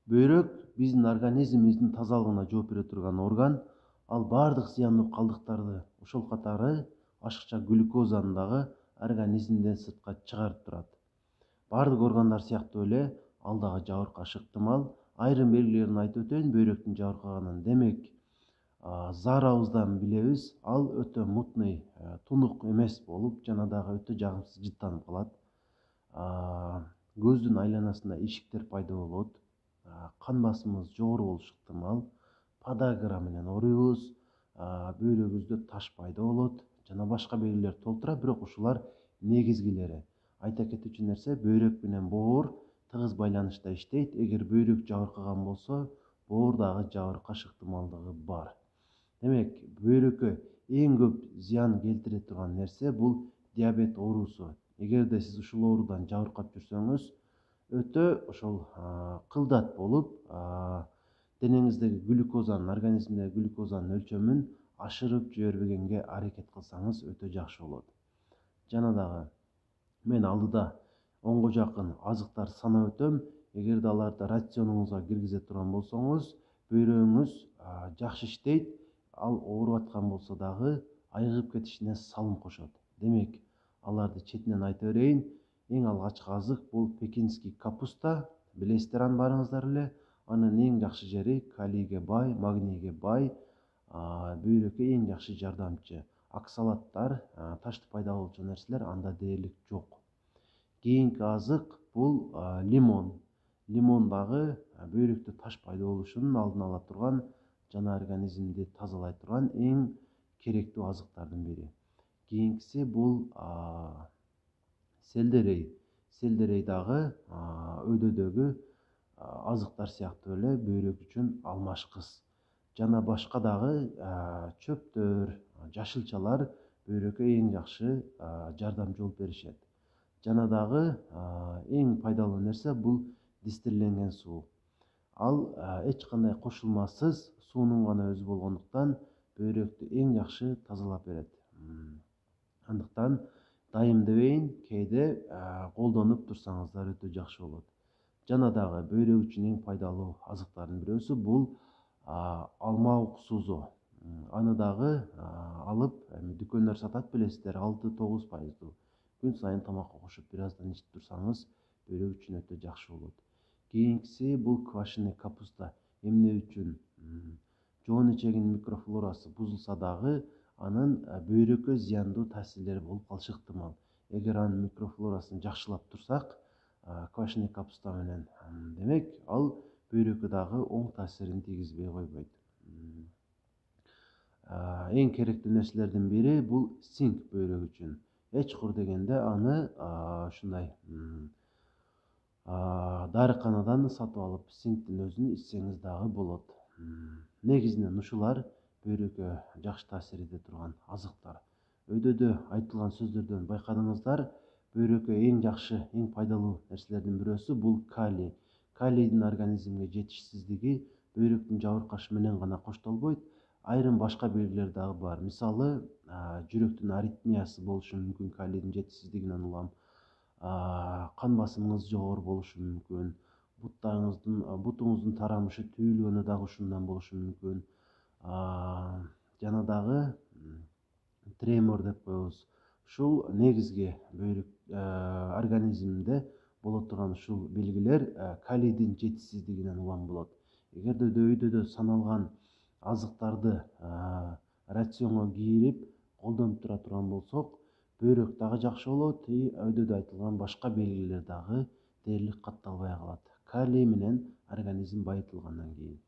Бөйрөк биздин организмибиздин тазалыгына жооп бере турган орган. Ал бардык зыяндуу калдыктарды, ошол катары ашыкча глюкозаны дагы организмден сыртка чыгарып турат. Бардык органдар сыяктуу эле ал дагы жабыркашы ыктымал. Айрым белгилерин айтып өтөйүн бөйрөктүн жабыркаганын. Демек, заарабыздан билебиз, ал өтө мутный, тунук эмес болуп, жана дагы өтө жагымсыз жыттанып калат. Көздүн айланасында ишиктер пайда болот. Кан басымыбыз жогору болушу ыктымал. Подагра менен ооруйбуз, бөйрөгүбүздө таш пайда болот, жана башка белгилер толтура, бирок ушулар негизгилери. Айта кетүүчү нерсе, бөйрөк менен боор тыгыз байланышта иштейт. Эгер бөйрөк жабыркаган болсо, боор дагы жабыркаш ыктымалдыгы бар. Демек, бөйрөккө эң көп зыян келтире турган нерсе бул диабет оорусу. Эгерде сиз ушул оорудан жабыркап жүрсөңүз, өтө ошол кылдат болуп, денеңиздеги глюкозанын, организмдеги глюкозанын өлчөмүн ашырып жибербегенге аракет кылсаңыз өтө жакшы болот. Жана дагы мен алдыда 10го жакын азыктар санап өтөм. Эгерде аларды рационуңузга киргизе турган болсоңуз, бөйрөгүңүз жакшы иштейт. Ал ооруп аткан болсо дагы айыгып кетишине салым кошот. Демек, аларды четинен айта берейин. Эң алгачкы азык бул пекинский капуста. Билесиздер аны баарыңыздар эле. Анын эң жакшы жери калийге бай, магнийге бай, бөйрөккө эң жакшы жардамчы. Оксалаттар, ташты пайда болчу нерселер анда дээрлик жок. Кийинки азык бул лимон. Лимон дагы бөйрөктө таш пайда болушунун алдын ала турган, жана организмди тазалай турган эң керектүү азыктардын бири. Кийинкиси бул сельдерей. Сельдерей дагы өйдөдөгү азыктар сыяктуу эле бөйрөк үчүн алмашкыс. Жана башка дагы чөптөр, жашылчалар бөйрөккө эң жакшы жардамчы болуп беришет. Жана дагы эң пайдалуу нерсе бул дистилленген суу. Ал эч кандай кошулмасыз суунун гана өзү болгондуктан бөйрөктү эң жакшы тазалап берет. Андыктан дайым дебейин, кээде колдонуп турсаңыздар өтө жакшы болот. Жана дагы бөйрөк үчүн эң пайдалуу азыктардын бирөөсү бул алма уксузу. Аны дагы алып, дүкөндөр сатат, билесиздер, 6-9%. Күн сайын тамакка кошуп бир аздан ичип турсаңыз, бөйрөк үчүн өтө жакшы болот. Кийинкиси бул квашеный капуста. Эмне үчүн? Жоон ичегинин микрофлорасы бузулса дагы, анын бөйрөккө зыяндуу таасирлери болуп калышы ыктымал. Эгер анын микрофлорасын жакшылап турсак, квашеный капуста менен, демек, ал бөйрөккө дагы оң таасирин тийгизбей койбойт. Эң керектүү нерселердин бири бул цинк бөйрөк үчүн. Эчкур дегенде аны ушундай дарыканадан сатып алып, цинктин өзүн ичсеңиз дагы болот. Негизинен ушулар бөйрөккө жакшы таасир эте турган азыктар. Өйдөдө айтылган сөздөрдөн байкадыңыздар, бөйрөккө эң жакшы, эң пайдалуу нерселердин бирөөсү бул калий. Калийдин организмге жетишсиздиги бөйрөктүн жабыркашы менен гана коштолбойт, айрым башка белгилер дагы бар. Мисалы, жүрөктүн аритмиясы болушу мүмкүн калийдин жетишсиздигинен улам. Кан басымыңыз жогору болушу мүмкүн. Бутуңуздун тарамышы түйүлгөнү дагы ушундан болушу мүмкүн. Жана дагы тремор деп коебуз. Ушул негизги бөйрөк организминде боло турган ушул белгилер калийдин жетишсиздигинен улам болот. Эгерде өйдөдө саналган азыктарды рационго кийирип колдонуп тура турган болсок, бөйрөк дагы жакшы болот, өйдөдө айтылган башка белгилер дагы дээрлик катталбай калат. Калий менен организм байытылгандан кийин.